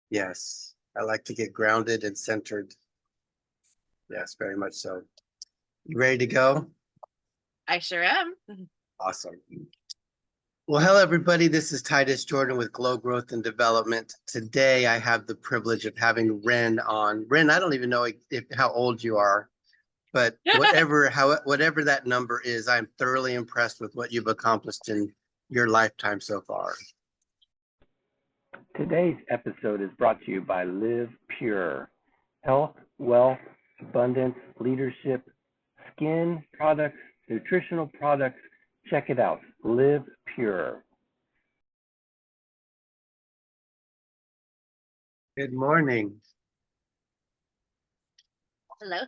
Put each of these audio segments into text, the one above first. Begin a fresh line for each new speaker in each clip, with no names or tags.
Yes. I like to get grounded and centered. Yes, very much so. You ready to go?
I sure am.
Awesome. Well, hello, everybody. This is Titus Jordan with Glow Growth and Development. Today, I have the privilege of having Ren on. Ren, I don't even know how old you are, but whatever that number is, I'm thoroughly impressed with what you've accomplished in your lifetime so far.
Today's episode is brought to you by Live Pure. Health, wealth, abundance, leadership, skin products, nutritional products. Check it out. Live Pure.
Good morning.
Hello,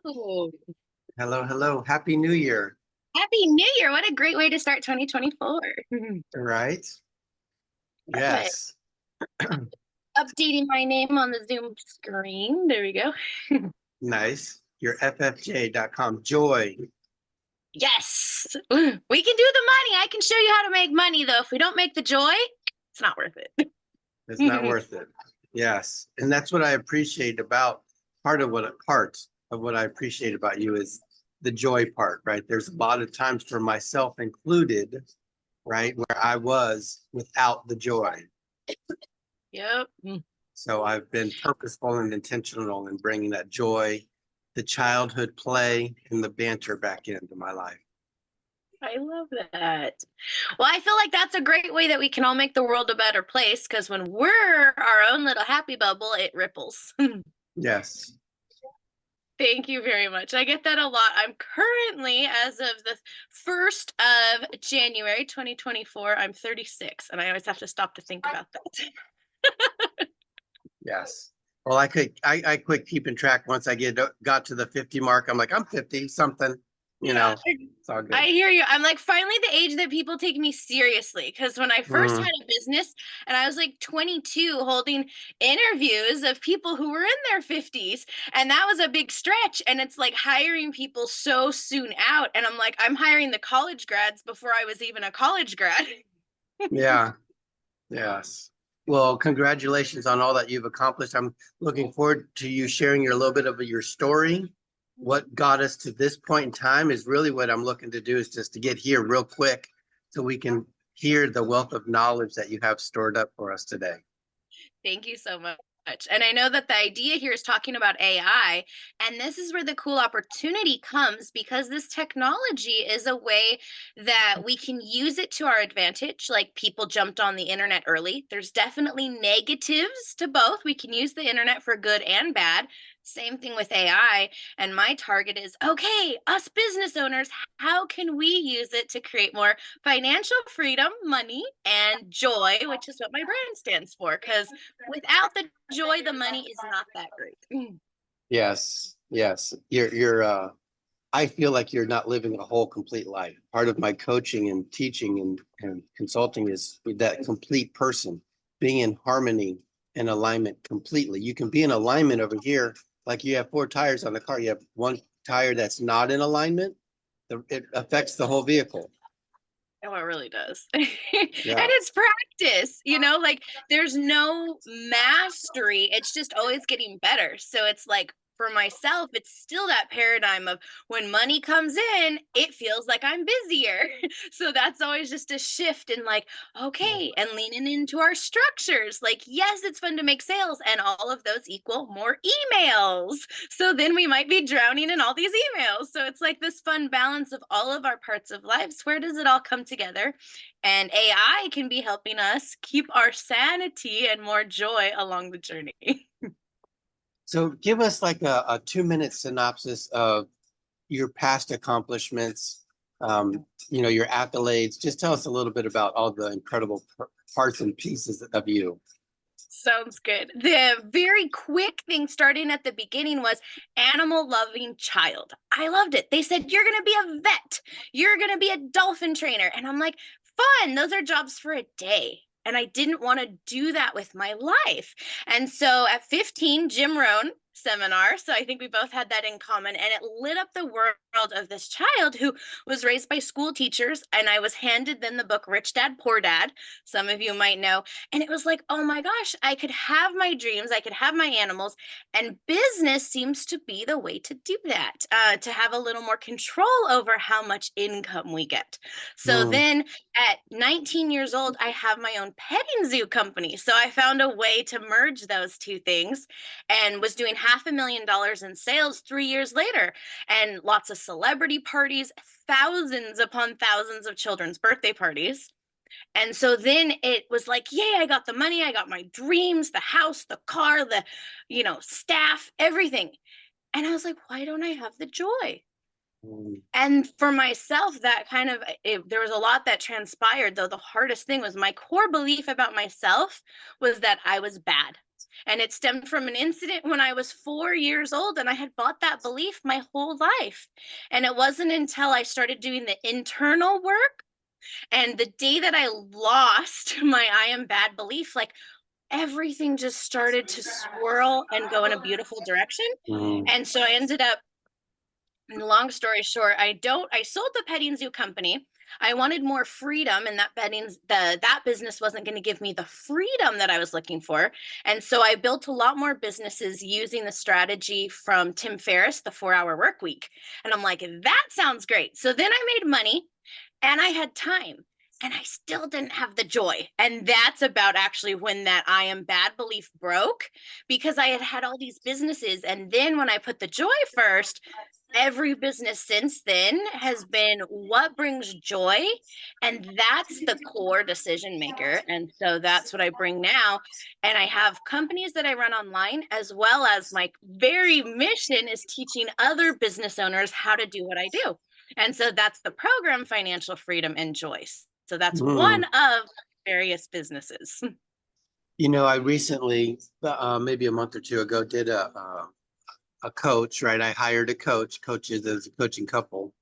hello.
Hello, hello. Happy New Year.
Happy New Year. What a great way to start 2024.
Right? Yes.
Updating my name on the Zoom screen. There we go.
Nice. Your FFJ.com. Joy.
Yes. We can do the money. I can show you how to make money, though. If we don't make the joy, it's not worth it.
It's not worth it. Yes. And that's what I appreciate about part of what I appreciate about you is the joy part, right? There's a lot of times for myself included, right, where I was without the joy.
Yep.
So I've been purposeful and intentional in bringing that joy, the childhood play, and the banter back into my life.
I love that. Well, I feel like that's a great way that we can all make the world a better place, because when we're our own little happy bubble, it ripples.
Yes.
Thank you very much. I get that a lot. I'm currently, as of the 1st of January, 2024, I'm 36, and I always have to stop to think about that.
Yes. Well, I quit keeping track once I got to the 50 mark. I'm like, I'm 50 something, you know, it's all good.
I hear you. I'm like finally the age that people take me seriously, because when I first had a business and I was like 22 holding interviews of people who were in their 50s, and that was a big stretch, and it's like hiring people so soon out, and I'm like, I'm hiring the college grads before I was even a college grad.
Yeah. Yes. Well, congratulations on all that you've accomplished. I'm looking forward to you sharing a little bit of your story. What got us to this point in time is really what I'm looking to do, is just to get here real quick so we can hear the wealth of knowledge that you have stored up for us today.
Thank you so much. And I know that the idea here is talking about AI, and this is where the cool opportunity comes, because this technology is a way that we can use it to our advantage. Like, people jumped on the internet early. There's definitely negatives to both. We can use the internet for good and bad. Same thing with AI. And my target is, okay, us business owners, how can we use it to create more financial freedom, money, and joy, which is what my brand stands for? Because without the joy, the money is not that great.
Yes. Yes. I feel like you're not living a whole complete life. Part of my coaching and teaching and consulting is that complete person being in harmony and alignment completely. You can be in alignment over here. Like, you have 4 tires on the car. You have one tire that's not in alignment. It affects the whole vehicle.
Oh, it really does.
Yeah.
And it's practice, like there's no mastery. It's just always getting better. So it's like, for myself, it's still that paradigm of when money comes in, it feels like I'm busier. So that's always just a shift in like, okay, and leaning into our structures. Like, yes, it's fun to make sales, and all of those equal more emails. So then we might be drowning in all these emails. So it's like this fun balance of all of our parts of lives. Where does it all come together? And AI can be helping us keep our sanity and more joy along the journey.
So give us like a 2-minute synopsis of your past accomplishments, your accolades. Just tell us a little bit about all the incredible parts and pieces of you.
Sounds good. The very quick thing starting at the beginning was animal loving child. I loved it. They said, you're going to be a vet. You're going to be a dolphin trainer. And I'm like, fun. Those are jobs for a day. And I didn't want to do that with my life. And so at 15, Jim Rohn, seminar. So I think we both had that in common. And it lit up the world of this child who was raised by school teachers. And I was handed then the book Rich Dad, Poor Dad. Some of you might know. And it was like, oh my gosh, I could have my dreams. I could have my animals. And business seems to be the way to do that, to have a little more control over how much income we get. So then at 19 years old, I have my own petting zoo company. So I found a way to merge those two things and was doing $500,000 in sales 3 years later, and lots of celebrity parties, thousands upon thousands of children's birthday parties. And so then it was like, yay, I got the money, I got my dreams, the house, the car, the, staff, everything. And I was like, why don't I have the joy? And for myself, that kind of, there was a lot that transpired, though the hardest thing was my core belief about myself was that I was bad. And it stemmed from an incident when I was 4 years old, and I had bought that belief my whole life. And it wasn't until I started doing the internal work and the day that I lost my I am bad belief, like everything just started to swirl and go in a beautiful direction. And so I ended up, long story short, I sold the petting zoo company. I wanted more freedom, and that business wasn't going to give me the freedom that I was looking for. And so I built a lot more businesses using the strategy from Tim Ferriss, the 4-Hour Work Week. And I'm like, that sounds great. So then I made money and I had time, and I still didn't have the joy. And that's about actually when that I am bad belief broke, because I had had all these businesses. And then when I put the joy first, every business since then has been what brings joy. And that's the core decision maker. And so that's what I bring now. And I have companies that I run online, as well as my very mission is teaching other business owners how to do what I do. And so that's the program, Financial Freedom and Joy. So that's one of various businesses.
I recently, maybe a month or two ago, did a coach, right? I hired a coaches as a coaching couple,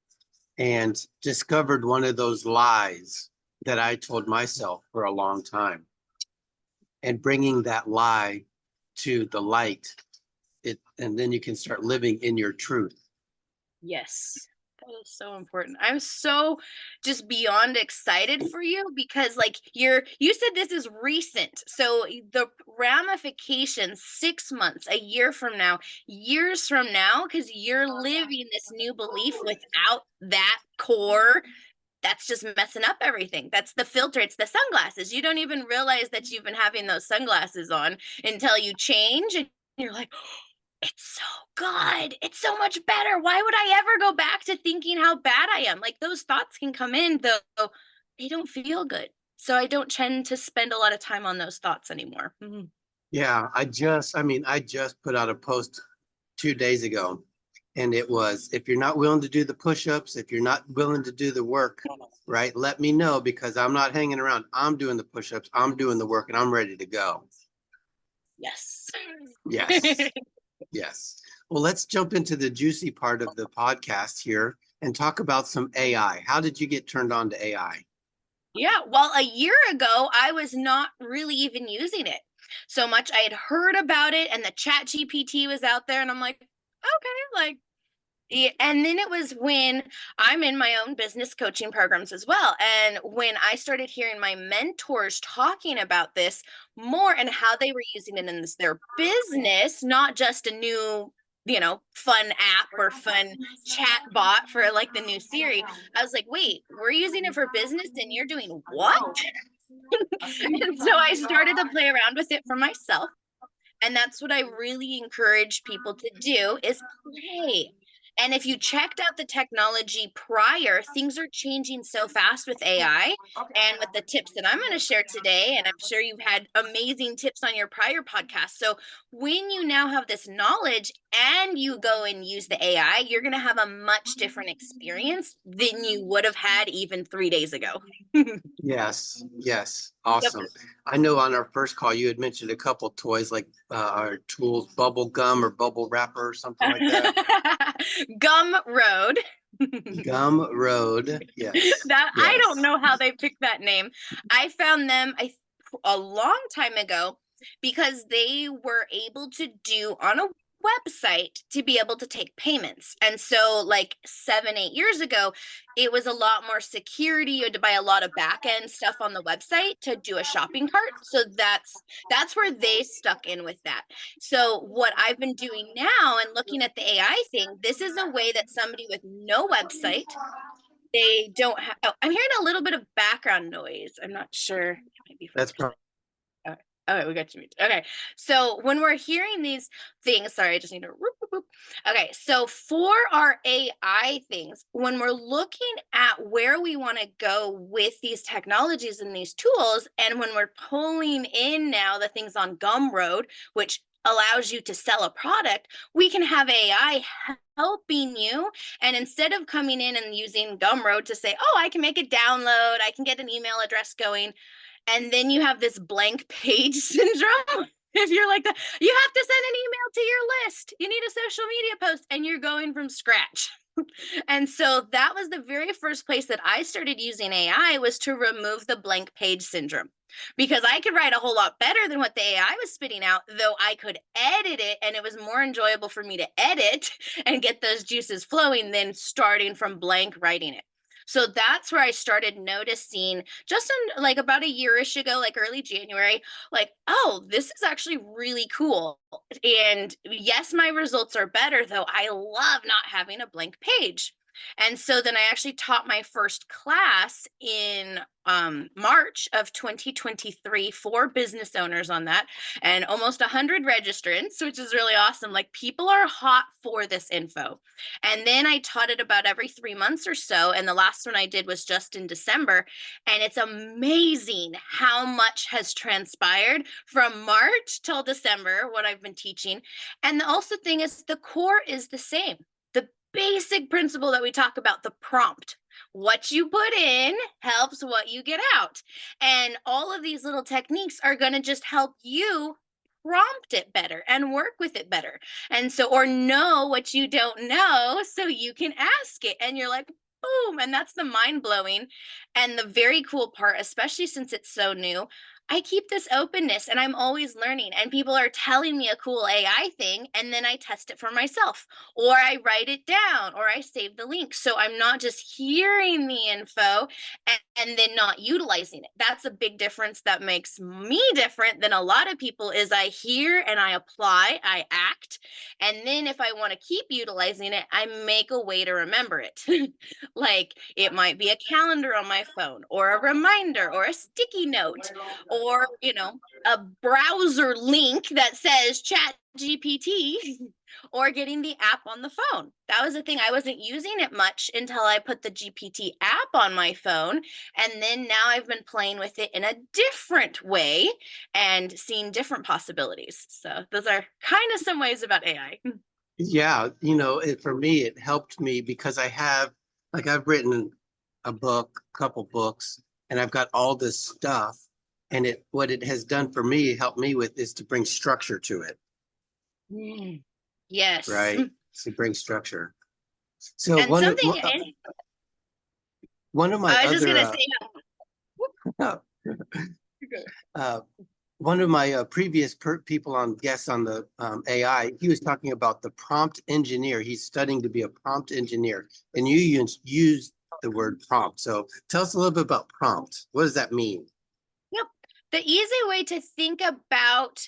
and discovered one of those lies that I told myself for a long time, and bringing that lie to the light, and then you can start living in your truth.
Yes. That is so important. I'm so just beyond excited for you, because you said this is recent. So the ramifications 6 months, a year from now, years from now, because you're living this new belief without that core, that's just messing up everything. That's the filter. It's the sunglasses. You don't even realize that you've been having those sunglasses on until you change, and you're like, it's so good. It's so much better. Why would I ever go back to thinking how bad I am? Like, those thoughts can come in, though they don't feel good. So I don't tend to spend a lot of time on those thoughts anymore.
Yeah, I just put out a post 2 days ago, and it was, if you're not willing to do the push-ups, if you're not willing to do the work, right, let me know, because I'm not hanging around. I'm doing the push-ups, I'm doing the work, and I'm ready to go.
Yes.
Yes. Well, let's jump into the juicy part of the podcast here and talk about some AI. How did you get turned on to AI?
Yeah, well, a year ago, I was not really even using it so much. I had heard about it, and the Chat GPT was out there, and I'm like, okay, yeah. And then it was when I'm in my own business coaching programs as well. And when I started hearing my mentors talking about this more and how they were using it in their business, not just a new, fun app or fun chat bot for the new Siri, I was like, wait, we're using it for business and you're doing what? And so I started to play around with it for myself. And that's what I really encourage people to do, is play. And if you checked out the technology prior, things are changing so fast with AI and with the tips that I'm going to share today. And I'm sure you've had amazing tips on your prior podcast. So when you now have this knowledge and you go and use the AI, you're going to have a much different experience than you would have had even 3 days ago.
Yes. Awesome. Yep. I know on our first call, you had mentioned a couple toys, like our tools, bubble gum or bubble wrapper or something like that.
Gum Road.
Gum Road. Yes.
I don't know how they picked that name. I found them a long time ago because they were able to do on a website to be able to take payments. And so like 7, 8 years ago, it was a lot more security. You had to buy a lot of back end stuff on the website to do a shopping cart. So that's where they stuck in with that. So what I've been doing now and looking at the AI thing, this is a way that somebody with no website, they don't have, oh, I'm hearing a little bit of background noise. I'm not sure. It might be from
That's
your side. Okay, we got you. Okay, so when we're hearing these things, sorry, I just need to. Okay, so for our AI things, when we're looking at where we want to go with these technologies and these tools, and when we're pulling in now the things on Gumroad, which allows you to sell a product, we can have AI helping you. And instead of coming in and using Gumroad to say, oh, I can make a download, I can get an email address going, and then you have this blank page syndrome. If you're like that, you have to send an email to your list. You need a social media post and you're going from scratch. And so that was the very first place that I started using AI, was to remove the blank page syndrome, because I could write a whole lot better than what the AI was spitting out, though I could edit it and it was more enjoyable for me to edit and get those juices flowing than starting from blank writing it. So that's where I started noticing, just in like about a year-ish ago, like early January, like, oh, this is actually really cool. And yes, my results are better, though I love not having a blank page. And so then I actually taught my first class in March of 2023 for business owners on that, and almost 100 registrants, which is really awesome. Like, people are hot for this info. And then I taught it about every 3 months or so. And the last one I did was just in December. And it's amazing how much has transpired from March till December, what I've been teaching. And the also thing is, the core is the same. The basic principle that we talk about, the prompt. What you put in helps what you get out. And all of these little techniques are going to just help you prompt it better and work with it better. And so, or know what you don't know so you can ask it. And you're like, boom. And that's the mind blowing. And the very cool part, especially since it's so new, I keep this openness and I'm always learning, and people are telling me a cool AI thing, and then I test it for myself, or I write it down, or I save the link. So I'm not just hearing the info and then not utilizing it. That's a big difference that makes me different than a lot of people. Is I hear and I apply, I act, and then if I want to keep utilizing it, I make a way to remember it. Like, it might be a calendar on my phone, or a reminder, or a sticky note, or a browser link that says chat GPT, or getting the app on the phone. That was the thing. I wasn't using it much until I put the GPT app on my phone. And then now I've been playing with it in a different way and seeing different possibilities. So those are kind of some ways about AI.
Yeah, for me, it helped me because I've written a book, couple books, and I've got all this stuff. And what it has done for me, helped me with, is to bring structure to it.
Yes.
Right. To bring structure. So
and
one of
something,
one of my
I was just
other
gonna say,
one of my previous people on guests on the AI, he was talking about the prompt engineer. He's studying to be a prompt engineer, and you use the word prompt. So tell us a little bit about prompt. What does that mean?
Yep. The easy way to think about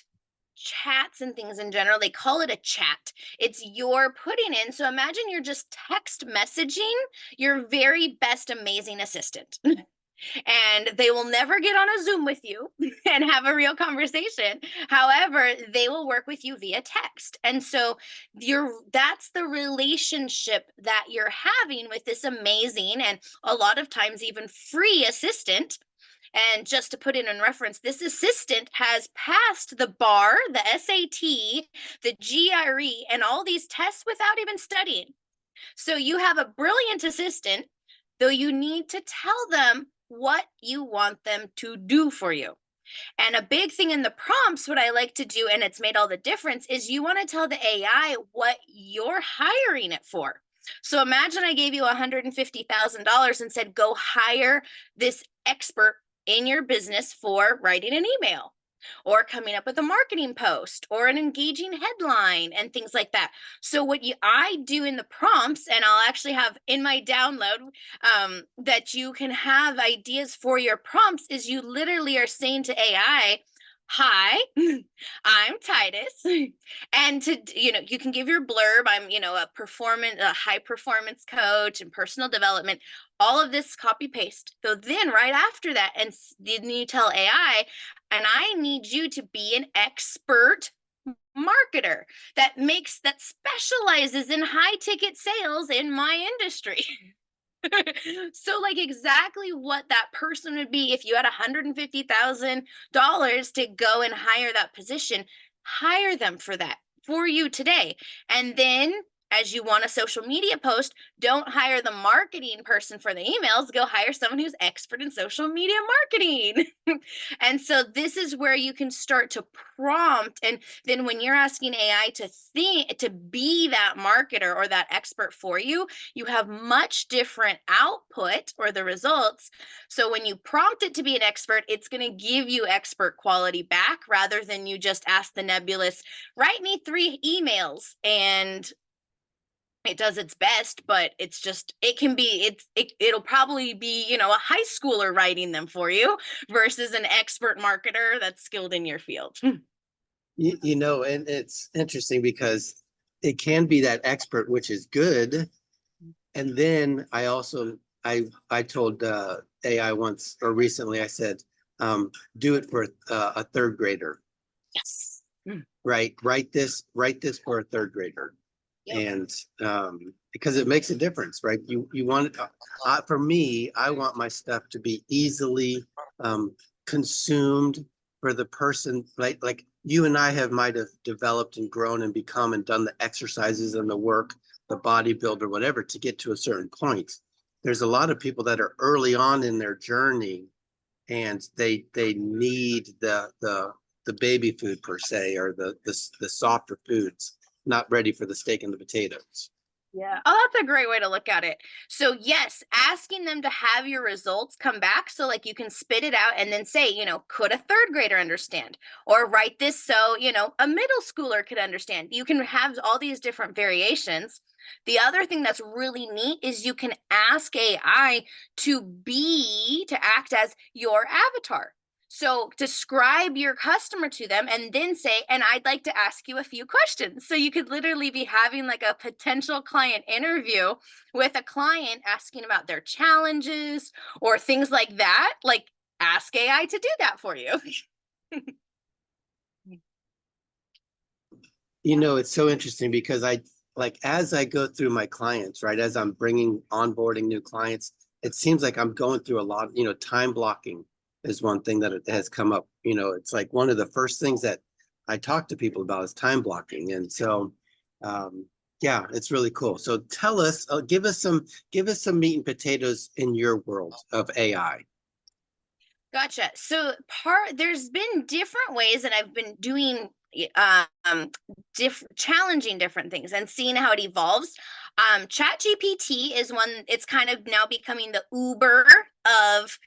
chats and things in general, they call it a chat. It's your putting in. So imagine you're just text messaging your very best amazing assistant. And they will never get on a Zoom with you and have a real conversation. However, they will work with you via text. And so that's the relationship that you're having with this amazing, and a lot of times even free, assistant. And just to put it in reference, this assistant has passed the bar, the SAT, the GRE, and all these tests without even studying. So you have a brilliant assistant, though you need to tell them what you want them to do for you. And a big thing in the prompts, what I like to do, and it's made all the difference, is you want to tell the AI what you're hiring it for. So imagine I gave you $150,000 and said, go hire this expert in your business for writing an email. or coming up with a marketing post or an engaging headline and things like that. So what I do in the prompts, and I'll actually have in my download that you can have ideas for your prompts, is you literally are saying to AI, hi, I'm Titus. And you can give your blurb. I'm, a high performance coach and personal development, all of this copy paste. So then right after that, and then you tell AI, and I need you to be an expert marketer that specializes in high ticket sales in my industry. So like exactly what that person would be if you had $150,000 to go and hire that position, hire them for that for you today. And then as you want a social media post, don't hire the marketing person for the emails, go hire someone who's expert in social media marketing. And so this is where you can start to prompt. And then when you're asking AI to be that marketer or that expert for you, you have much different output or the results. So when you prompt it to be an expert, it's going to give you expert quality back rather than you just ask the nebulous, write me 3 emails, and it does its best, but it'll probably be, a high schooler writing them for you versus an expert marketer that's skilled in your field.
And it's interesting because it can be that expert, which is good. And then I told AI once or recently, I said, do it for a third grader.
Yes.
Right. Write this for a third grader. Yep. And because it makes a difference, right? You want for me, I want my stuff to be easily consumed for the person, like you and I might have developed and grown and become and done the exercises and the work, the bodybuilder, whatever, to get to a certain point. There's a lot of people that are early on in their journey, and they need the baby food per se, or the softer foods, not ready for the steak and the potatoes.
Yeah. Oh, that's a great way to look at it. So yes, asking them to have your results come back. So like you can spit it out and then say, could a third grader understand? Or write this so, a middle schooler could understand. You can have all these different variations. The other thing that's really neat is you can ask AI to act as your avatar. So describe your customer to them and then say, and I'd like to ask you a few questions. So you could literally be having like a potential client interview with a client asking about their challenges or things like that. Like ask AI to do that for you.
It's so interesting because as I go through my clients, right, as I'm onboarding new clients, it seems like I'm going through a lot, time blocking is one thing that has come up. It's like one of the first things that I talk to people about is time blocking. And so, yeah, it's really cool. So tell us, give us some meat and potatoes in your world of AI.
Gotcha. So there's been different ways that I've been doing challenging different things and seeing how it evolves. Chat GPT is one. It's kind of now becoming the Uber of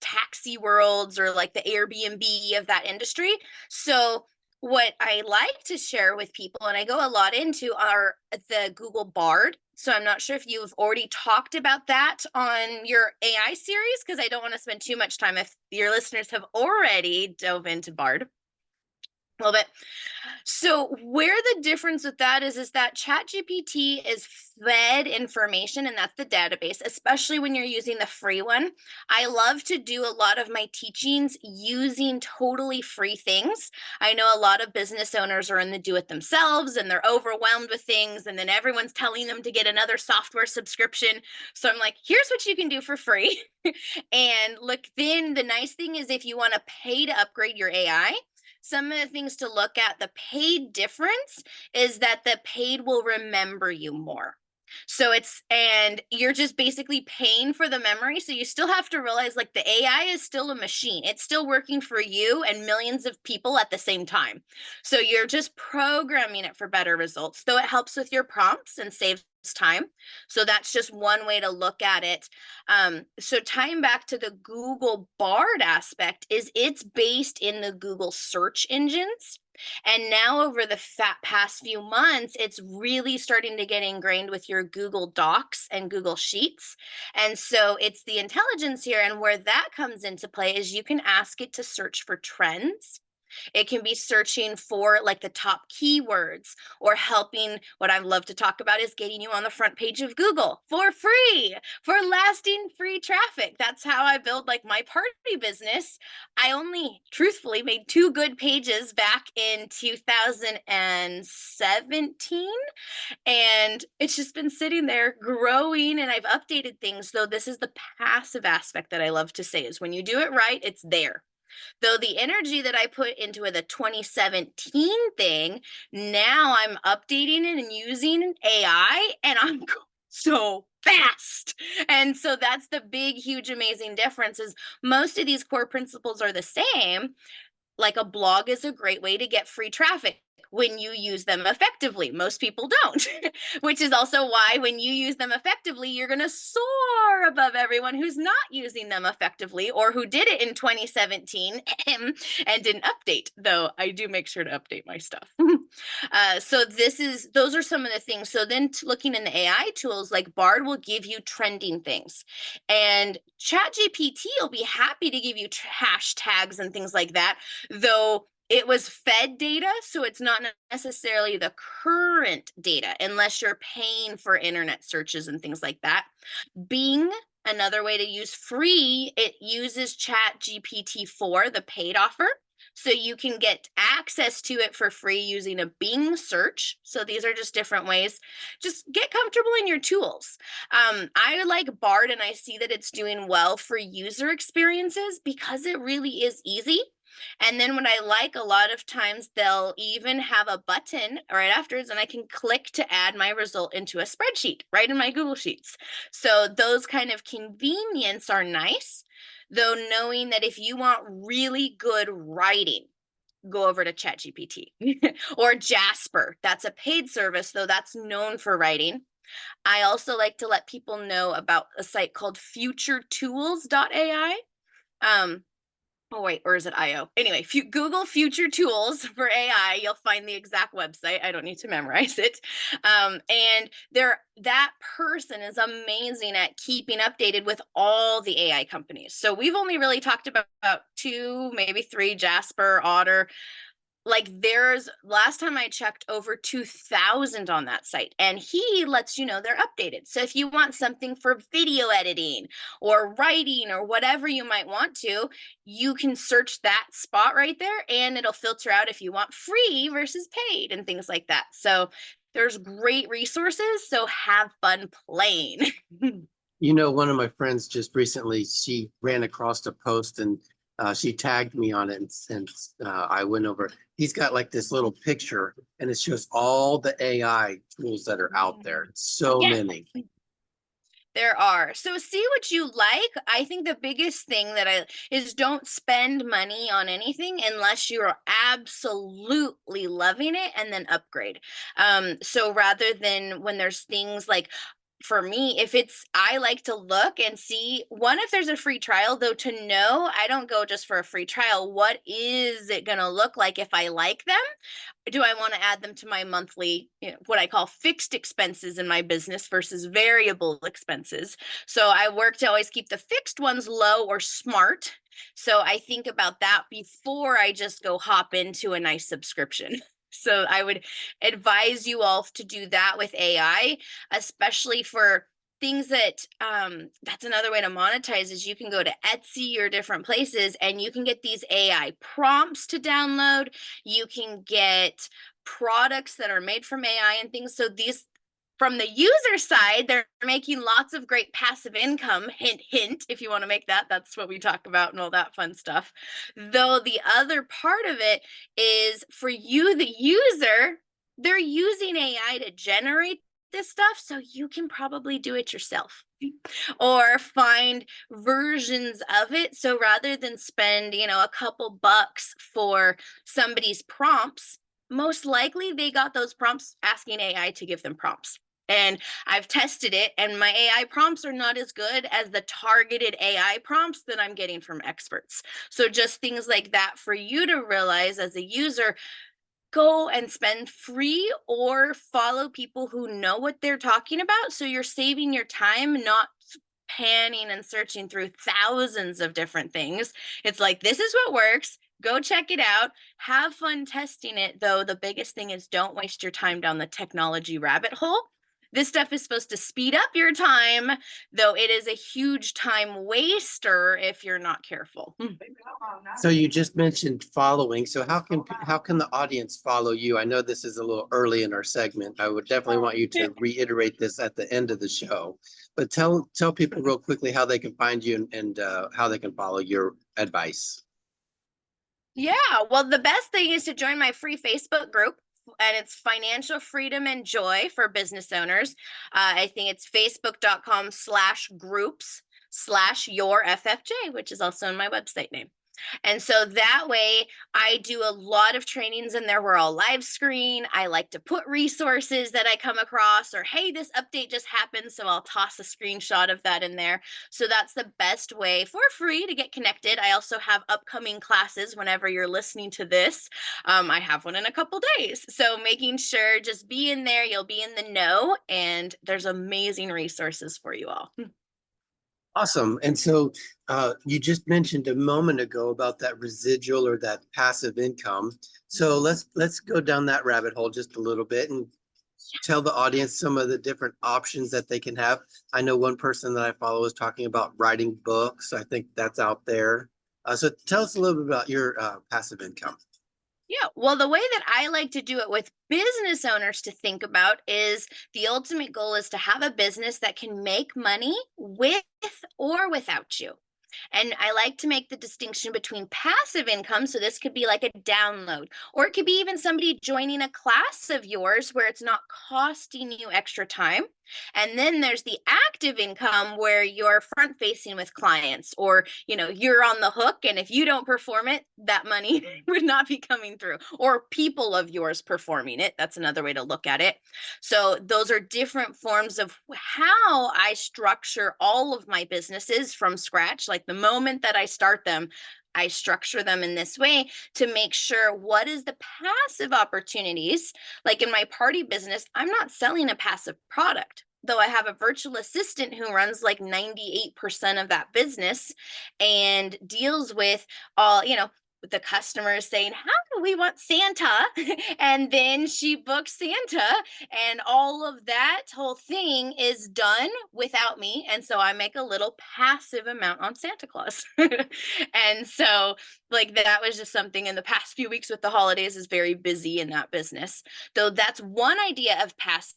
taxi worlds, or like the Airbnb of that industry. So what I like to share with people, and I go a lot into, are the Google Bard. So I'm not sure if you've already talked about that on your AI series, because I don't want to spend too much time if your listeners have already dove into Bard a little bit. So where the difference with that is that ChatGPT is fed information, and that's the database, especially when you're using the free one. I love to do a lot of my teachings using totally free things. I know a lot of business owners are in the do it themselves and they're overwhelmed with things, and then everyone's telling them to get another software subscription. So I'm like, here's what you can do for free. And look, then the nice thing is if you want to pay to upgrade your AI, some of the things to look at, the paid difference is that the paid will remember you more. So and you're just basically paying for the memory. So you still have to realize like the AI is still a machine. It's still working for you and millions of people at the same time. So you're just programming it for better results. So it helps with your prompts and saves time. So that's just one way to look at it. So tying back to the Google Bard aspect is it's based in the Google search engines. And now over the past few months, it's really starting to get ingrained with your Google Docs and Google Sheets. And so it's the intelligence here. And where that comes into play is you can ask it to search for trends. It can be searching for like the top keywords or helping. What I love to talk about is getting you on the front page of Google for free, for lasting free traffic. That's how I build like my party business. I only truthfully made 2 good pages back in 2017, and it's just been sitting there growing, and I've updated things. So this is the passive aspect that I love to say is when you do it right, it's there. Though the energy that I put into the 2017 thing, now I'm updating it and using AI, and I'm going so fast. And so that's the big, huge, amazing difference is most of these core principles are the same. Like a blog is a great way to get free traffic when you use them effectively. Most people don't, which is also why when you use them effectively, you're going to soar above everyone who's not using them effectively or who did it in 2017 and didn't update, though I do make sure to update my stuff. So those are some of the things. So then looking in the AI tools, like Bard will give you trending things, and ChatGPT will be happy to give you hashtags and things like that, though it was fed data, so it's not necessarily the current data unless you're paying for internet searches and things like that. Bing, another way to use free, it uses ChatGPT-4, the paid offer. So you can get access to it for free using a Bing search. So these are just different ways. Just get comfortable in your tools. I like Bard, and I see that it's doing well for user experiences because it really is easy. And then what I like, a lot of times they'll even have a button right afterwards, and I can click to add my result into a spreadsheet right in my Google Sheets. So those kind of convenience are nice, though knowing that if you want really good writing, go over to ChatGPT or Jasper. That's a paid service, though that's known for writing. I also like to let people know about a site called futuretools.ai. Oh, wait, or is it IO? Anyway, if you Google future tools for AI, you'll find the exact website. I don't need to memorize it. And that person is amazing at keeping updated with all the AI companies. So we've only really talked about 2, maybe 3, Jasper, Otter. Like there's last time I checked over 2,000 on that site, and he lets you know they're updated. So if you want something for video editing or writing or whatever you might want to, you can search that spot right there, and it'll filter out if you want free versus paid and things like that. So there's great resources. So have fun playing.
You know, one of my friends just recently, she ran across a post and she tagged me on it, and I went over. He's got like this little picture, and it shows all the AI tools that are out there. So
Yeah.
many.
There are. So see what you like. I think the biggest thing is don't spend money on anything unless you're absolutely loving it, and then upgrade. So rather than when there's things like, for me, I like to look and see if there's a free trial, though, to know I don't go just for a free trial. What is it going to look like if I like them? Do I want to add them to my monthly, what I call fixed expenses in my business versus variable expenses? So I work to always keep the fixed ones low or smart. So I think about that before I just go hop into a nice subscription. So I would advise you all to do that with AI, especially for things that's another way to monetize is you can go to Etsy or different places, and you can get these AI prompts to download. You can get products that are made from AI and things. So these, from the user side, they're making lots of great passive income. Hint, hint, if you want to make that's what we talk about and all that fun stuff. Though the other part of it is for you, the user, they're using AI to generate this stuff, so you can probably do it yourself or find versions of it. So rather than spend, a couple bucks for somebody's prompts, most likely they got those prompts asking AI to give them prompts. And I've tested it, and my AI prompts are not as good as the targeted AI prompts that I'm getting from experts. So just things like that for you to realize as a user, go and spend free or follow people who know what they're talking about. So you're saving your time, not panning and searching through thousands of different things. It's like, this is what works. Go check it out. Have fun testing it, though. The biggest thing is don't waste your time down the technology rabbit hole. This stuff is supposed to speed up your time, though it is a huge time waster if you're not careful.
So you just mentioned following. So how can the audience follow you? I know this is a little early in our segment. I would definitely want you to reiterate this at the end of the show. But tell people real quickly how they can find you and how they can follow your advice.
Yeah, well, the best thing is to join my free Facebook group, and it's Financial Freedom and Joy for Business Owners. I think it's facebook.com/groups/your FFJ, which is also in my website name. And so that way I do a lot of trainings in there where I'll live screen. I like to put resources that I come across, or, hey, this update just happened, so I'll toss a screenshot of that in there. So that's the best way for free to get connected. I also have upcoming classes whenever you're listening to this. I have one in a couple days. So making sure, just be in there, you'll be in the know, and there's amazing resources for you all.
Awesome. And so you just mentioned a moment ago about that residual or that passive income. So let's go down that rabbit hole just a little bit and tell the audience some of the different options that they can have. I know one person that I follow is talking about writing books. I think that's out there. So tell us a little bit about your passive income.
Yeah, well, the way that I like to do it with business owners to think about is the ultimate goal is to have a business that can make money with or without you. And I like to make the distinction between passive income. So this could be like a download, or it could be even somebody joining a class of yours where it's not costing you extra time. And then there's the active income where you're front facing with clients, or, you're on the hook. And if you don't perform it, that money would not be coming through, or people of yours performing it. That's another way to look at it. So those are different forms of how I structure all of my businesses from scratch. Like the moment that I start them, I structure them in this way to make sure what is the passive opportunities. Like in my party business, I'm not selling a passive product, though I have a virtual assistant who runs like 98% of that business and deals with all, the customers saying, how do we want Santa? And then she books Santa, and all of that whole thing is done without me. And so I make a little passive amount on Santa Claus. And so, like, that was just something in the past few weeks with the holidays is very busy in that business. Though that's one idea of passive,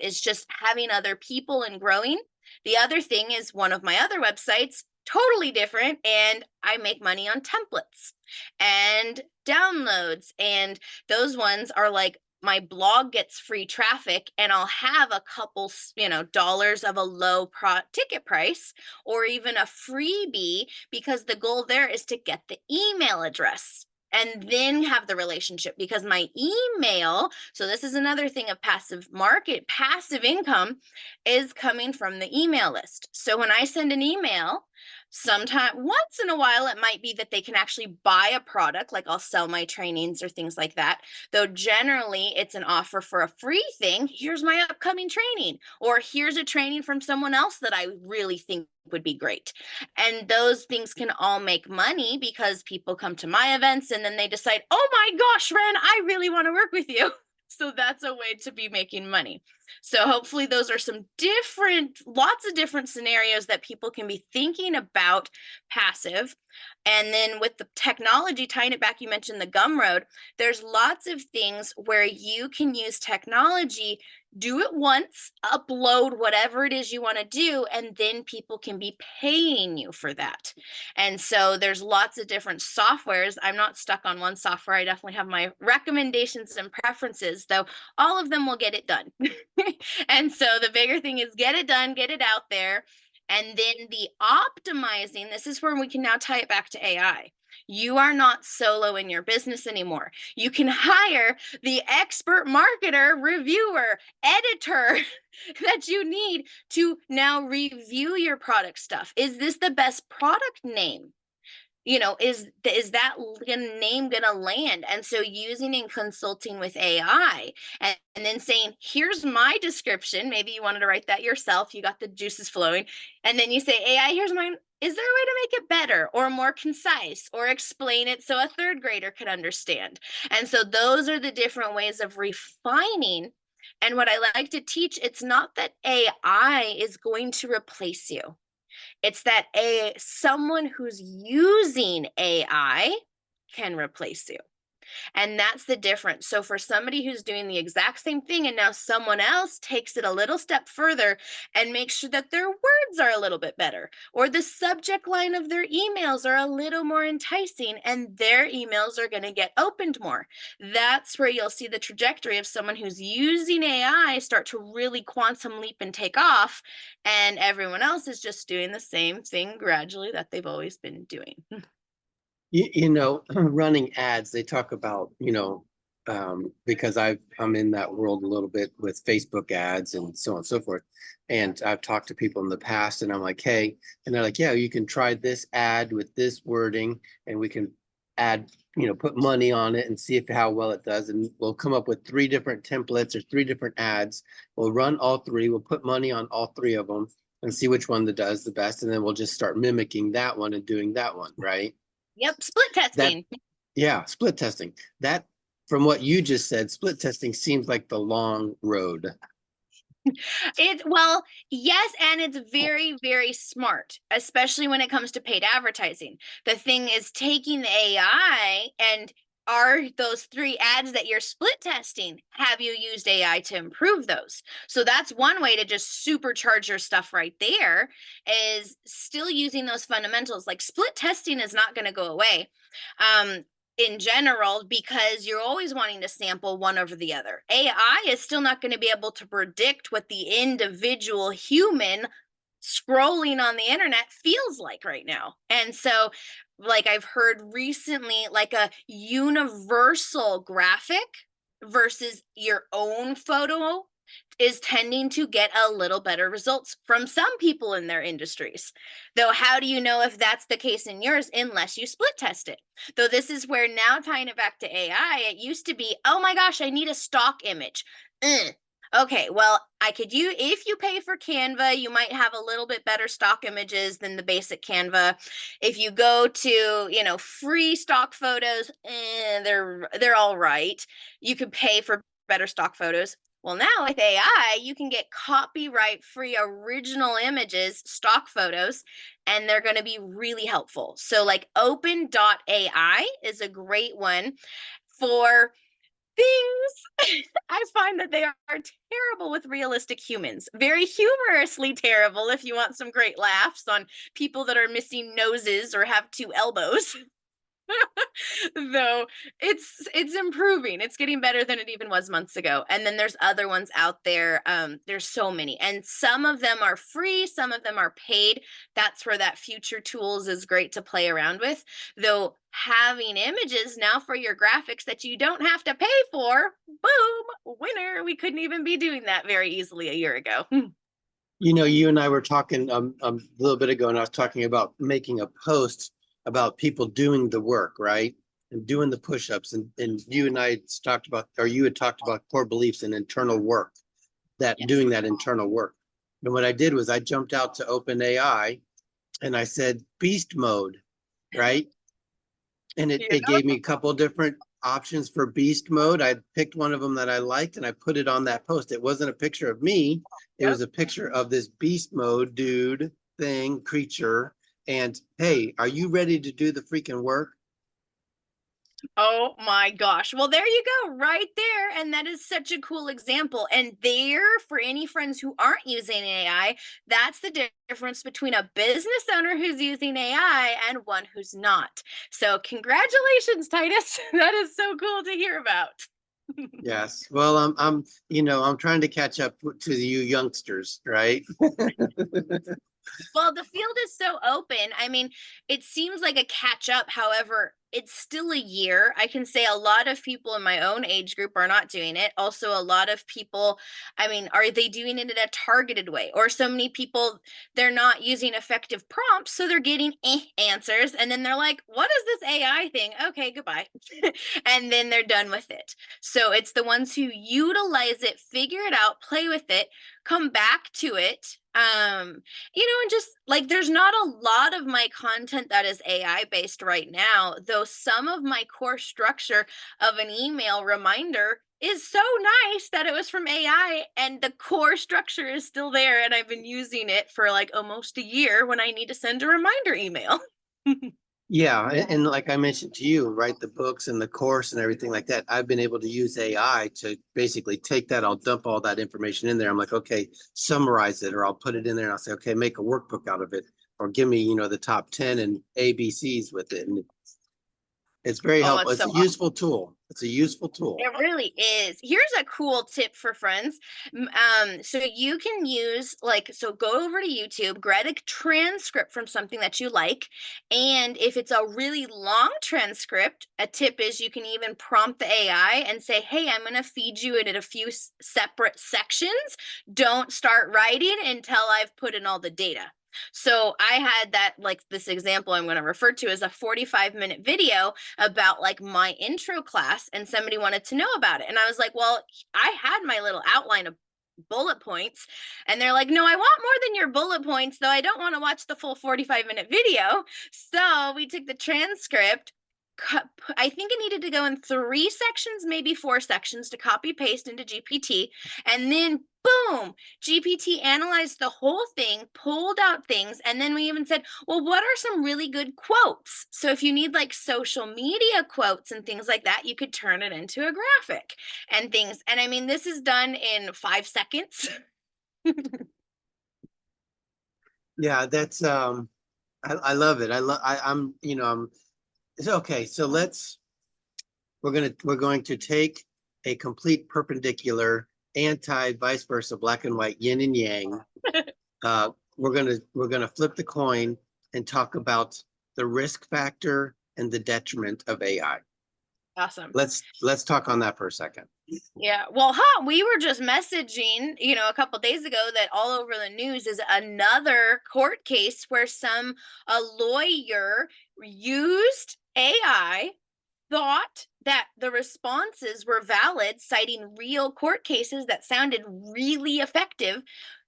is just having other people and growing. The other thing is one of my other websites, totally different, and I make money on templates and downloads, and those ones are like my blog gets free traffic, and I'll have a couple dollars of a low ticket price, or even a freebie, because the goal there is to get the email address and then have the relationship, because my email, so this is another thing of passive income, is coming from the email list. So when I send an email, once in a while, it might be that they can actually buy a product, like I'll sell my trainings or things like that. Though generally it's an offer for a free thing. Here's my upcoming training, or here's a training from someone else that I really think would be great. And those things can all make money because people come to my events and then they decide, oh my gosh, Ren, I really want to work with you. So that's a way to be making money. So hopefully those are lots of different scenarios that people can be thinking about passive. And then with the technology, tying it back, you mentioned the Gumroad, there's lots of things where you can use technology, do it once, upload whatever it is you want to do, and then people can be paying you for that. And so there's lots of different softwares. I'm not stuck on one software. I definitely have my recommendations and preferences, though all of them will get it done. And so the bigger thing is get it done, get it out there. And then the optimizing, this is where we can now tie it back to AI. You are not solo in your business anymore. You can hire the expert marketer, reviewer, editor that you need to now review your product stuff. Is this the best product name? Is that name gonna land? And so using and consulting with AI and then saying, here's my description. Maybe you wanted to write that yourself. You got the juices flowing. And then you say, AI, here's mine. Is there a way to make it better or more concise or explain it so a third grader could understand? And so those are the different ways of refining. And what I like to teach, it's not that AI is going to replace you. It's that someone who's using AI can replace you. And that's the difference. So for somebody who's doing the exact same thing and now someone else takes it a little step further and makes sure that their words are a little bit better, or the subject line of their emails are a little more enticing and their emails are going to get opened more. That's where you'll see the trajectory of someone who's using AI start to really quantum leap and take off, and everyone else is just doing the same thing gradually that they've always been doing.
Running ads, they talk about, because I'm in that world a little bit with Facebook ads and so on and so forth. And I've talked to people in the past and I'm like, hey, and they're like, yeah, you can try this ad with this wording and we can add, put money on it and see how well it does. And we'll come up with 3 different templates or 3 different ads. We'll run all 3. We'll put money on all 3 of them and see which one that does the best. And then we'll just start mimicking that one and doing that one, right?
Yep, split testing.
Yeah, split testing. That, from what you just said, split testing seems like the long road.
Well, yes, and it's very, very smart, especially when it comes to paid advertising. The thing is taking the AI and are those 3 ads that you're split testing, have you used AI to improve those? So that's one way to just supercharge your stuff right there, is still using those fundamentals. Like split testing is not going to go away. In general, because you're always wanting to sample one over the other. AI is still not going to be able to predict what the individual human scrolling on the internet feels like right now. And so, like I've heard recently, like a universal graphic versus your own photo is tending to get a little better results from some people in their industries. Though, how do you know if that's the case in yours unless you split test it? Though this is where, now tying it back to AI, it used to be, oh my gosh, I need a stock image. Okay, well, if you pay for Canva, you might have a little bit better stock images than the basic Canva. If you go to, free stock photos, they're all right. You could pay for better stock photos. Well, now with AI, you can get copyright-free original images, stock photos, and they're going to be really helpful. So like open.ai is a great one for things. I find that they are terrible with realistic humans. Very humorously terrible if you want some great laughs on people that are missing noses or have 2 elbows. Though it's improving. It's getting better than it even was months ago. And then there's other ones out there. There's so many, and some of them are free, some of them are paid. That's where that future tools is great to play around with. Though having images now for your graphics that you don't have to pay for, boom, winner. We couldn't even be doing that very easily a year ago.
You and I were talking a little bit ago, and I was talking about making a post about people doing the work, right? And doing the push-ups. And you and I talked about, or you had talked about core beliefs and internal work, that
Yes.
doing that internal work. And what I did was I jumped out to OpenAI and I said, beast mode, right? And it gave me a couple different options for beast mode. I picked one of them that I liked and I put it on that post. It wasn't a picture of me. It was a picture of this beast mode dude, thing, creature. And hey, are you ready to do the freaking work?
Oh my gosh. Well, there you go, right there. And that is such a cool example. And there, for any friends who aren't using AI, that's the difference between a business owner who's using AI and one who's not. So congratulations, Titus. That is so cool to hear about.
Yes. Well, I'm trying to catch up to you youngsters, right?
Well, the field is so open. I mean, it seems like a catch up. However, it's still a year. I can say a lot of people in my own age group are not doing it. Also, a lot of people, I mean, are they doing it in a targeted way? Or so many people, they're not using effective prompts, so they're getting answers. And then they're like, what is this AI thing? Okay, goodbye. And then they're done with it. So it's the ones who utilize it, figure it out, play with it, come back to it. And just like there's not a lot of my content that is AI based right now, though some of my core structure of an email reminder is so nice that it was from AI and the core structure is still there. And I've been using it for like almost a year when I need to send a reminder email.
Yeah, and like I mentioned to you, right, the books and the course and everything like that, I've been able to use AI to basically take that, I'll dump all that information in there. I'm like, okay, summarize it, or I'll put it in there and I'll say, okay, make a workbook out of it, or give me, the top 10 and ABCs with it. And it's very
Oh,
helpful.
it's
It's
so
a useful tool. It's a useful tool.
It really is. Here's a cool tip for friends. So you can use so go over to YouTube, grab a transcript from something that you like. And if it's a really long transcript, a tip is you can even prompt the AI and say, hey, I'm going to feed you in a few separate sections. Don't start writing until I've put in all the data. So I had that, like this example I'm going to refer to as a 45-minute video about like my intro class, and somebody wanted to know about it. And I was like, well, I had my little outline of bullet points, and they're like, no, I want more than your bullet points, though I don't want to watch the full 45-minute video. So we took the transcript. I think it needed to go in 3 sections, maybe 4 sections, to copy paste into GPT. And then boom, GPT analyzed the whole thing, pulled out things, and then we even said, well, what are some really good quotes? So if you need like social media quotes and things like that, you could turn it into a graphic and things. And I mean, this is done in 5 seconds.
Yeah, that's I love it. It's okay. So we're going to take a complete perpendicular, anti vice versa, black and white, yin and yang. We're gonna flip the coin and talk about the risk factor and the detriment of AI.
Awesome.
Let's talk on that for a second.
Yeah. Well, we were just messaging, a couple days ago that all over the news is another court case where a lawyer used AI, thought that the responses were valid, citing real court cases that sounded really effective.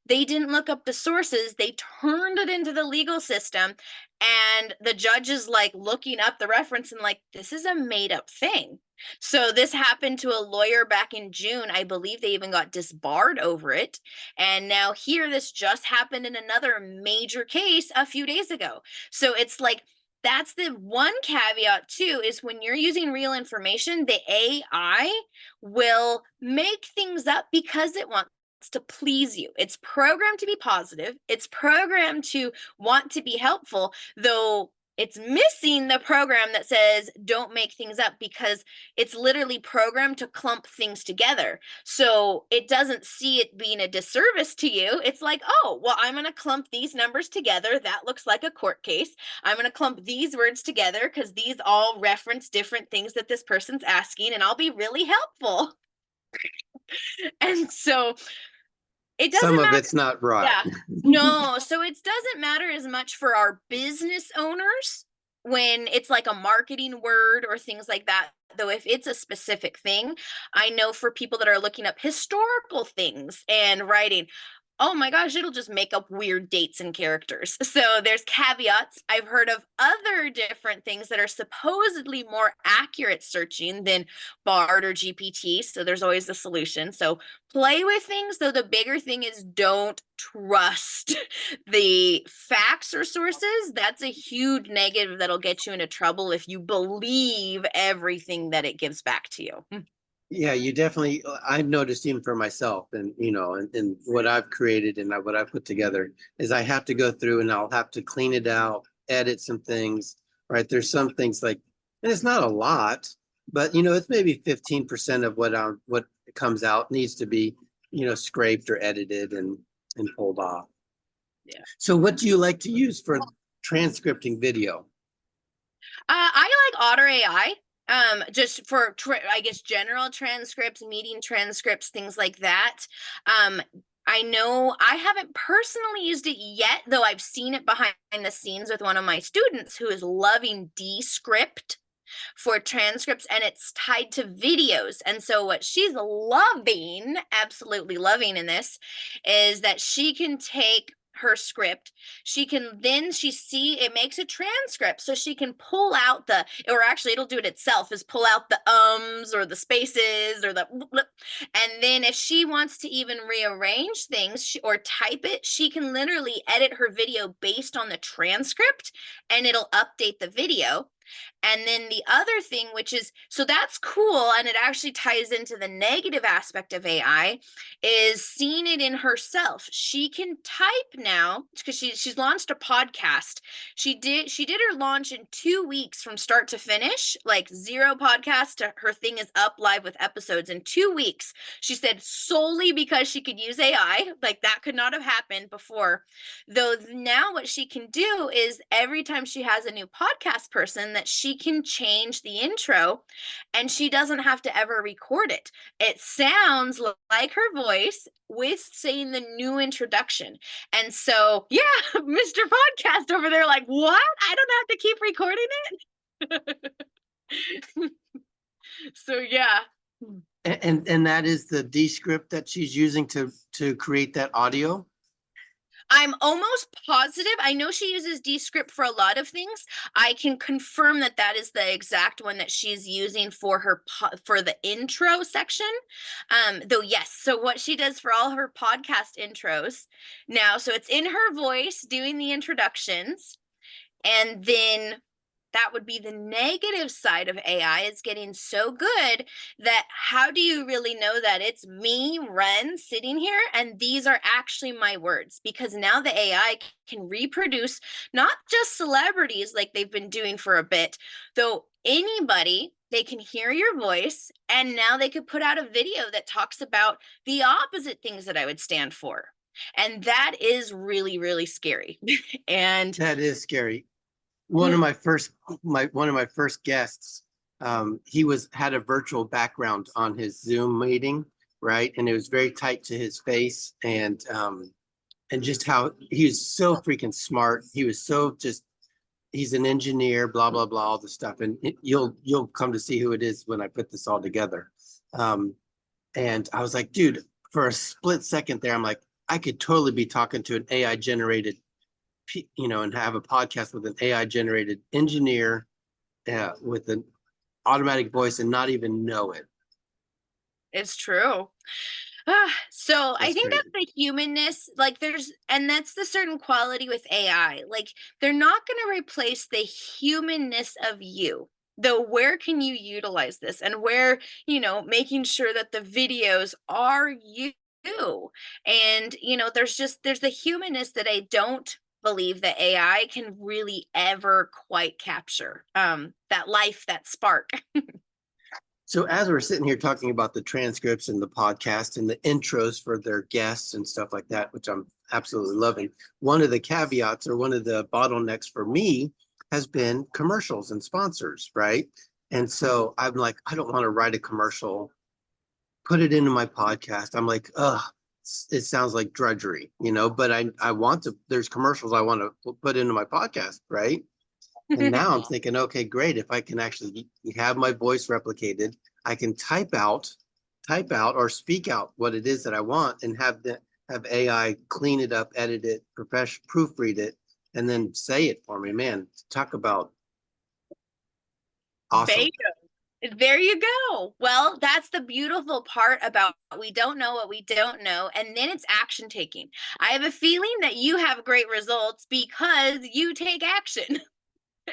They didn't look up the sources. They turned it into the legal system. And the judge is like looking up the reference and like, this is a made up thing. So this happened to a lawyer back in June. I believe they even got disbarred over it. And now here, this just happened in another major case a few days ago. So it's like, that's the one caveat too, is when you're using real information, the AI will make things up because it wants to please you. It's programmed to be positive. It's programmed to want to be helpful, though it's missing the program that says don't make things up, because it's literally programmed to clump things together. So it doesn't see it being a disservice to you. It's like, oh, well, I'm going to clump these numbers together. That looks like a court case. I'm going to clump these words together because these all reference different things that this person's asking, and I'll be really helpful. And so it doesn't
Some of
matter.
it's not right.
Yeah. No, so it doesn't matter as much for our business owners when it's like a marketing word or things like that. Though if it's a specific thing, I know for people that are looking up historical things and writing, oh my gosh, it'll just make up weird dates and characters. So there's caveats. I've heard of other different things that are supposedly more accurate searching than Bard or GPT. So there's always a solution. So play with things, though the bigger thing is don't trust the facts or sources. That's a huge negative that'll get you into trouble if you believe everything that it gives back to you.
Yeah, you definitely, I've noticed even for myself and, and what I've created and what I've put together is I have to go through and I'll have to clean it out, edit some things, right? There's some things like, and it's not a lot, but it's maybe 15% of what comes out needs to be, scraped or edited and pulled off.
Yeah.
So what do you like to use for transcripting video?
I like Otter AI. Just for I guess general transcripts, meeting transcripts, things like that. I know I haven't personally used it yet, though I've seen it behind the scenes with one of my students who is loving Descript for transcripts, and it's tied to videos. And so what she's loving, absolutely loving in this, is that she can take her script, she see it makes a transcript, so she can pull out or actually it'll do it itself, is pull out the ums or the spaces or the and then if she wants to even rearrange things or type it, she can literally edit her video based on the transcript, and it'll update the video. And then the other thing, which is, so that's cool, and it actually ties into the negative aspect of AI, is seeing it in herself. She can type now because she's launched a podcast. She did her launch in 2 weeks from start to finish, like 0 podcast to her thing is up live with episodes in 2 weeks. She said solely because she could use AI, like that could not have happened before. Though now what she can do is every time she has a new podcast person, that she can change the intro and she doesn't have to ever record it. It sounds like her voice with saying the new introduction. And so, yeah, Mr. Podcast over there, like, what? I don't have to keep recording it. So, yeah.
And that is the Descript that she's using to create that audio?
I'm almost positive. I know she uses Descript for a lot of things. I can confirm that that is the exact one that she's using for for the intro section. Though, yes. So what she does for all her podcast intros now, so it's in her voice doing the introductions, and then that would be the negative side of AI, is getting so good that how do you really know that it's me, Ren, sitting here and these are actually my words? Because now the AI can reproduce not just celebrities like they've been doing for a bit, though anybody, they can hear your voice, and now they could put out a video that talks about the opposite things that I would stand for. And that is really, really scary. And
that is scary. One of my first guests, he had a virtual background on his Zoom meeting, right? And it was very tight to his face, and just how he was so freaking smart. He was so he's an engineer, blah blah blah, all the stuff. And you'll come to see who it is when I put this all together. And I was like, dude, for a split second there, I'm like, I could totally be talking to an AI generated, and have a podcast with an AI generated engineer with an automatic voice and not even know it.
It's true. So I think that's the humanness, like and that's the certain quality with AI. Like they're not going to replace the humanness of you. Though where can you utilize this, and where, making sure that the videos are you. And, there's the humanness that I don't believe that AI can really ever quite capture. That life, that spark.
So as we're sitting here talking about the transcripts and the podcast and the intros for their guests and stuff like that, which I'm absolutely loving, one of the caveats or one of the bottlenecks for me has been commercials and sponsors, right? And so I'm like, I don't want to write a commercial, put it into my podcast. I'm like, it sounds like drudgery, but I want to, there's commercials I want to put into my podcast, right? And now I'm thinking, okay, great. If I can actually have my voice replicated, I can type out or speak out what it is that I want, and have AI clean it up, edit it, proofread it, and then say it for me. Man, talk about awesome.
There you go. Well, that's the beautiful part about we don't know what we don't know. And then it's action taking. I have a feeling that you have great results because you take action.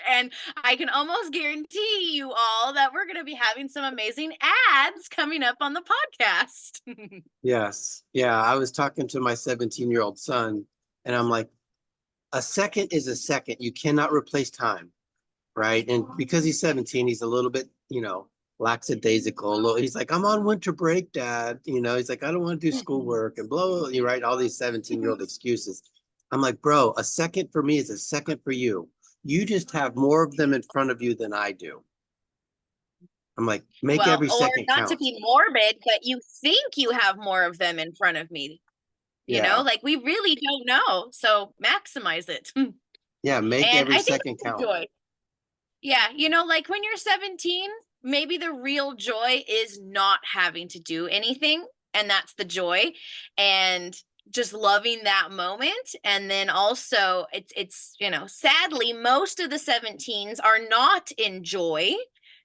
And I can almost guarantee you all that we're going to be having some amazing ads coming up on the podcast.
Yes. Yeah. I was talking to my 17-year-old son, and I'm like, a second is a second. You cannot replace time. Right. And because he's 17, he's a little bit, lackadaisical. He's like, I'm on winter break, Dad. You know, he's like, I don't want to do schoolwork and blah, blah, blah. You write all these 17-year-old excuses. I'm like, bro, a second for me is a second for you. You just have more of them in front of you than I do. I'm like, make
Well,
every
or
second
not to
count.
be morbid, but you think you have more of them in front of me. You know,
Yeah.
like we really don't know. So maximize it.
Yeah. Make
And
every
I think
second
that's the
count.
joy. Yeah, you know, like when you're 17, maybe the real joy is not having to do anything, and that's the joy, and just loving that moment. And then also it's, you know, sadly most of the 17s are not in joy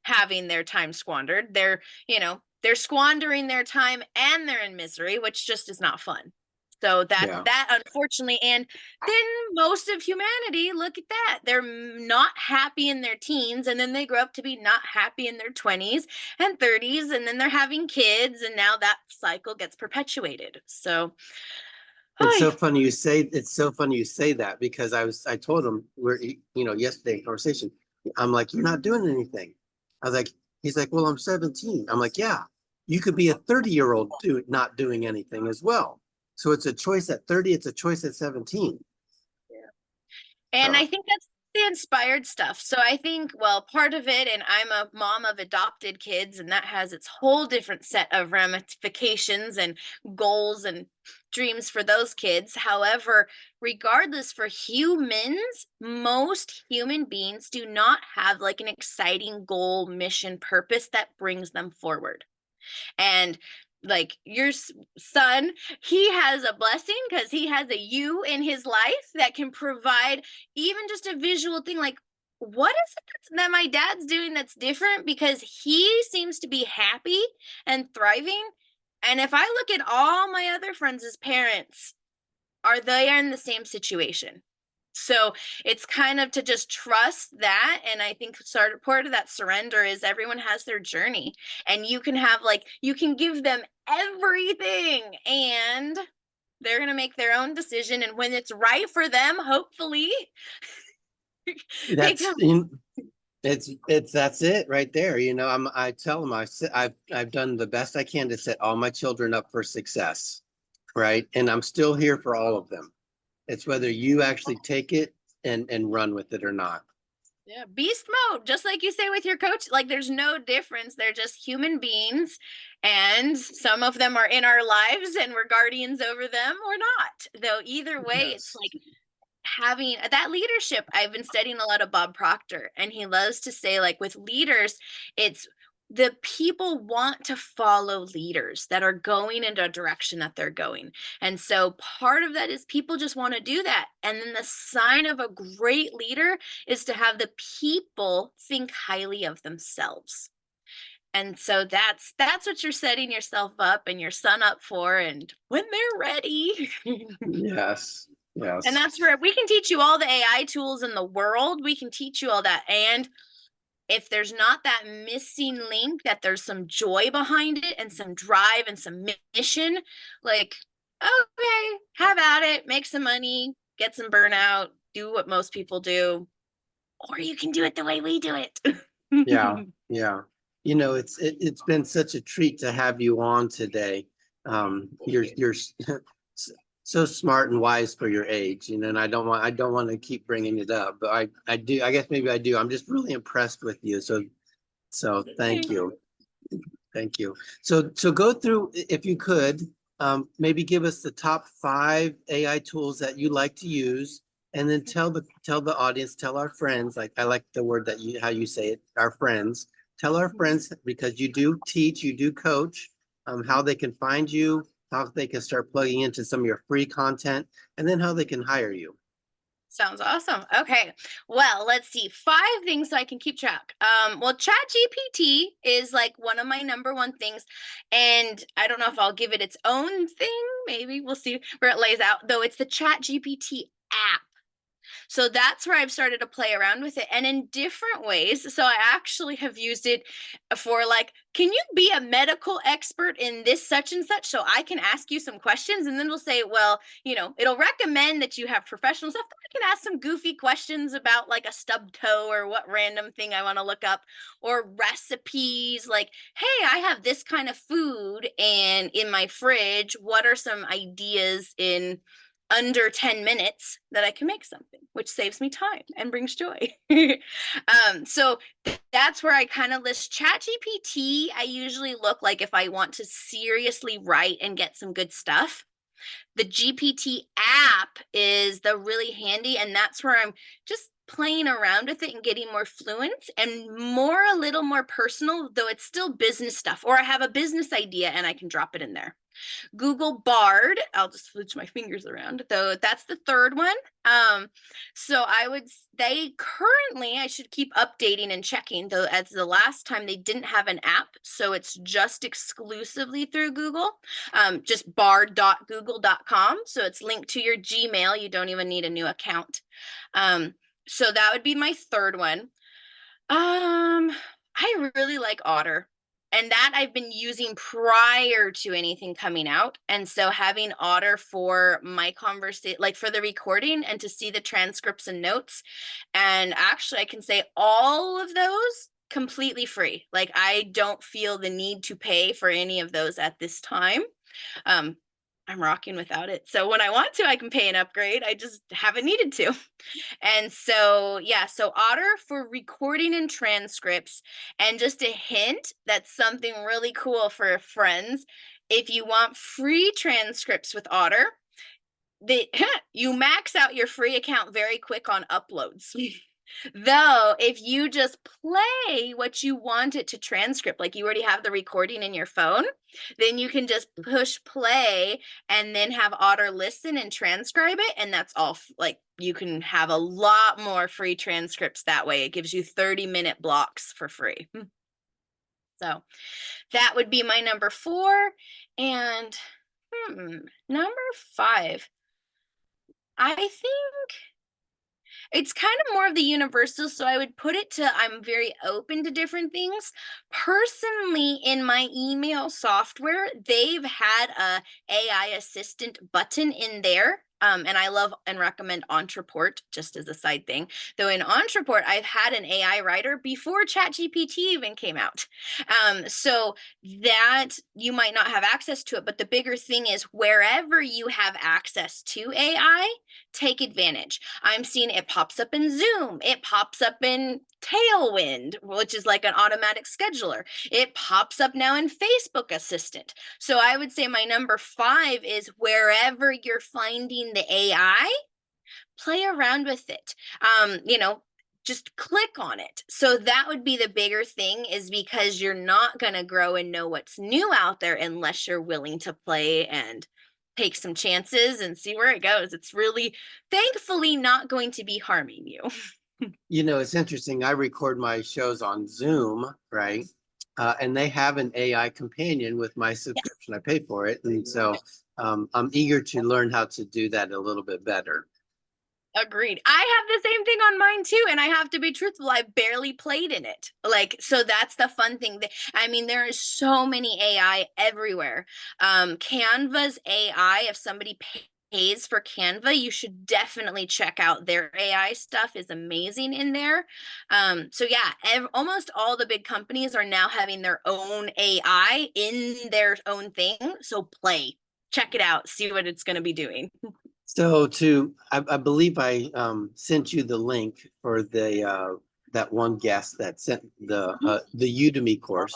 having their time squandered. They're, you know, they're squandering their time and they're in misery, which just is not fun. So
Yeah.
that unfortunately, and then most of humanity, look at that. They're not happy in their teens, and then they grow up to be not happy in their 20s and 30s, and then they're having kids, and now that cycle gets perpetuated. So,
It's so
hi.
funny you say that because I told him yesterday in conversation, I'm like, you're not doing anything. I was like, he's like, well, I'm 17. I'm like, yeah, you could be a 30-year-old not doing anything as well. So it's a choice at 30, it's a choice at 17.
And I
So
think that's the inspired stuff. So I think, well, part of it, and I'm a mom of adopted kids, and that has its whole different set of ramifications and goals and dreams for those kids. However, regardless, for humans, most human beings do not have like an exciting goal, mission, purpose that brings them forward. And like your son, he has a blessing because he has a you in his life that can provide even just a visual thing like, what is it that my dad's doing that's different? Because he seems to be happy and thriving. And if I look at all my other friends' parents, are they in the same situation? So it's kind of to just trust that. And I think part of that surrender is everyone has their journey, and you can have like, you can give them everything and they're going to make their own decision. And when it's right for them, hopefully they
that's
come.
it's that's it right there. You know, I tell them I've done the best I can to set all my children up for success, right? And I'm still here for all of them. It's whether you actually take it and run with it or not.
Yeah, beast mode, just like you say with your coach. Like there's no difference. They're just human beings, and some of them are in our lives and we're guardians over them or not. Though either way, it's
Yes.
like having that leadership. I've been studying a lot of Bob Proctor, and he loves to say, like, with leaders, it's the people want to follow leaders that are going in a direction that they're going. And so part of that is people just want to do that. And then the sign of a great leader is to have the people think highly of themselves. And so that's what you're setting yourself up and your son up for, and when they're ready.
Yes.
And
Yes.
that's where we can teach you all the AI tools in the world. We can teach you all that. And if there's not that missing link, that there's some joy behind it and some drive and some mission, like, okay, have at it, make some money, get some burnout, do what most people do, or you can do it the way we do it.
Yeah. Yeah. You know, it's been such a treat to have you on today. You're so smart and wise for your age, you know, and I don't want to keep bringing it up, but I do. I guess maybe I do. I'm just really impressed with you. So thank you. Thank you. So go through, if you could, maybe give us the top 5 AI tools that you like to use, and then tell the audience, tell our friends, like I like the word that how you say it, our friends. Tell our friends, because you do teach, you do coach, how they can find you, how they can start plugging into some of your free content, and then how they can hire you.
Sounds awesome. Okay. Well, let's see. 5 things so I can keep track. Well, Chat GPT is like one of my number one things. And I don't know if I'll give it its own thing. Maybe we'll see where it lays out, though it's the Chat GPT app. So that's where I've started to play around with it, and in different ways. So I actually have used it for like, can you be a medical expert in this such and such? So I can ask you some questions, and then it'll say, well, it'll recommend that you have professional stuff. I can ask some goofy questions about like a stub toe or what random thing I want to look up, or recipes like, hey, I have this kind of food and in my fridge. What are some ideas in under 10 minutes that I can make something, which saves me time and brings joy. So that's where I kind of list ChatGPT. I usually look like if I want to seriously write and get some good stuff. The GPT app is the really handy, and that's where I'm just playing around with it and getting more fluent and a little more personal, though it's still business stuff, or I have a business idea and I can drop it in there. Google Bard, I'll just switch my fingers around, though that's the third one. So they currently, I should keep updating and checking, though as the last time they didn't have an app, so it's just exclusively through Google, just bard.google.com. So it's linked to your Gmail. You don't even need a new account. So that would be my third one. I really like Otter. And that I've been using prior to anything coming out. And so having Otter for my conversation, like for the recording and to see the transcripts and notes. And actually, I can say all of those completely free. Like I don't feel the need to pay for any of those at this time. I'm rocking without it. So when I want to, I can pay an upgrade. I just haven't needed to. And so, yeah, so Otter for recording and transcripts. And just a hint, that's something really cool for friends. If you want free transcripts with Otter, you max out your free account very quick on uploads. Though, if you just play what you want it to transcript, like you already have the recording in your phone, then you can just push play and then have Otter listen and transcribe it. And that's all, like you can have a lot more free transcripts that way. It gives you 30-minute blocks for free. So that would be my number 4. And number 5, I think it's kind of more of the universal, so I would put it to I'm very open to different things. Personally, in my email software, they've had a AI assistant button in there. And I love and recommend Entreport, just as a side thing. Though in Entreport, I've had an AI writer before ChatGPT even came out. So that you might not have access to it, but the bigger thing is wherever you have access to AI, take advantage. I'm seeing it pops up in Zoom. It pops up in Tailwind, which is like an automatic scheduler. It pops up now in Facebook Assistant. So I would say my number 5 is wherever you're finding the AI, play around with it. Just click on it. So that would be the bigger thing, is because you're not going to grow and know what's new out there unless you're willing to play and take some chances and see where it goes. It's really, thankfully, not going to be harming you.
It's interesting. I record my shows on Zoom, right? And they have an AI companion with my subscription. Yes. I pay for it. And so I'm eager to learn how to do that a little bit better.
Agreed. I have the same thing on mine too, and I have to be truthful. I barely played in it. So that's the fun thing. There is so many AI everywhere. Canva's AI, if somebody pays for Canva, you should definitely check out their AI stuff. Is amazing in there. So yeah, almost all the big companies are now having their own AI in their own thing. So check it out, see what it's going to be doing.
So I believe I sent you the link for the that one guest that sent the Udemy course.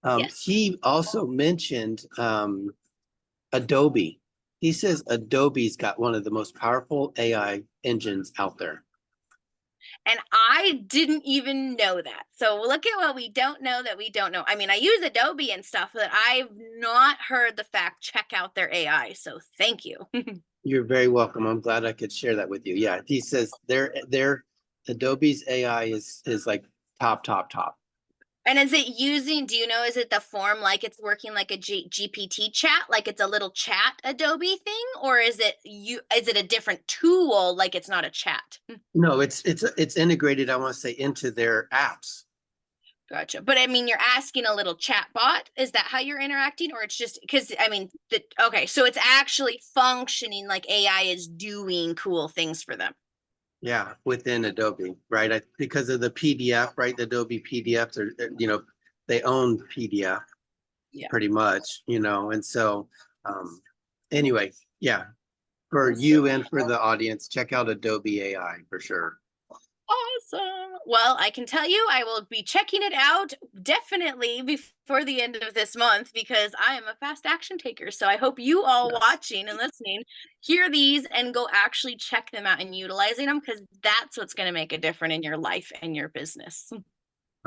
Yes. He also mentioned Adobe. He says Adobe's got one of the most powerful AI engines out there.
And I didn't even know that. So look at what we don't know that we don't know. I mean, I use Adobe and stuff, but I've not heard the fact, check out their AI. So thank you.
You're very welcome. I'm glad I could share that with you. Yeah, he says their Adobe's AI is like top.
And is it using, do you know, is it the form like it's working like a GPT chat, like it's a little chat Adobe thing, or is it a different tool, like it's not a chat?
No, it's integrated, I want to say, into their apps.
Gotcha. But I mean, you're asking a little chat bot. Is that how you're interacting? Or it's just because I mean, okay, so it's actually functioning like AI is doing cool things for them.
Yeah, within Adobe, right? Because of the PDF, right? The Adobe PDFs are, they own PDF
Yeah.
pretty much, and so anyway, yeah, for
Awesome.
you and for the audience, check out Adobe AI for sure.
Awesome. Well, I can tell you I will be checking it out definitely before the end of this month because I am a fast action taker. So I hope you all
Yes.
watching and listening hear these and go actually check them out and utilizing them because that's what's going to make a difference in your life and your business.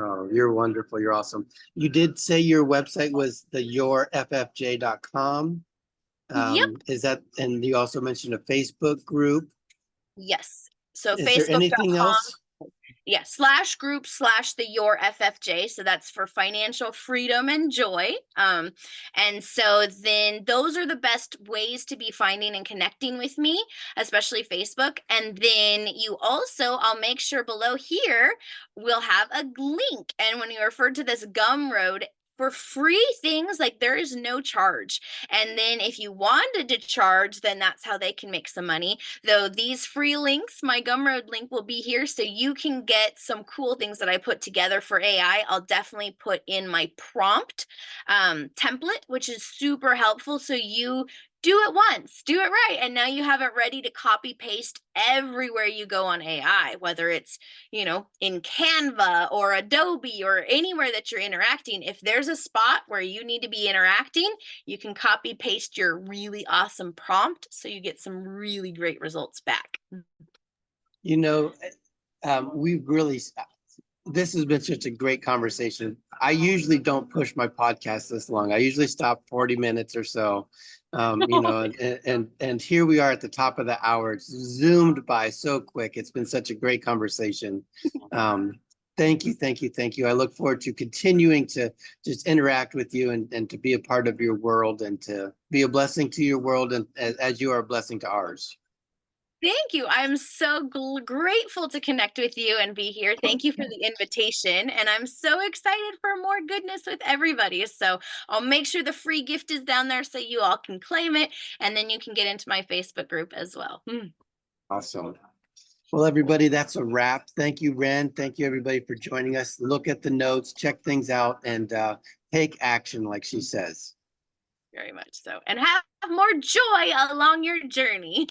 Oh, you're wonderful. You're awesome. You did say your website was the yourffj.com.
Yep.
Is that, and you also mentioned a Facebook group.
Yes. So
Is there anything
facebook.com.
else?
Yeah, /group/ the your FFJ. So that's for financial freedom and joy. And so then those are the best ways to be finding and connecting with me, especially Facebook. And then you also, I'll make sure below here, we'll have a link. And when you refer to this Gumroad, for free things, like there is no charge. And then if you wanted to charge, then that's how they can make some money. Though these free links, my Gumroad link will be here so you can get some cool things that I put together for AI. I'll definitely put in my prompt template, which is super helpful. So you do it once, do it right. And now you have it ready to copy paste everywhere you go on AI, whether it's, in Canva or Adobe or anywhere that you're interacting. If there's a spot where you need to be interacting, you can copy paste your really awesome prompt so you get some really great results back.
We've really, this has been such a great conversation. I usually don't push my podcast this long. I usually stop 40 minutes or so. And here we are at the top of the hour. It's zoomed by so quick. It's been such a great conversation. Thank you, thank you, thank you. I look forward to continuing to just interact with you and to be a part of your world and to be a blessing to your world and as you are a blessing to ours.
Thank you. I'm so grateful to connect with you and be here. Thank you for the invitation. And I'm so excited for more goodness with everybody. So I'll make sure the free gift is down there so you all can claim it. And then you can get into my Facebook group as well.
Awesome. Well, everybody, that's a wrap. Thank you, Ren. Thank you, everybody, for joining us. Look at the notes, check things out, and take action, like she says.
Very much so. And have more joy along your journey.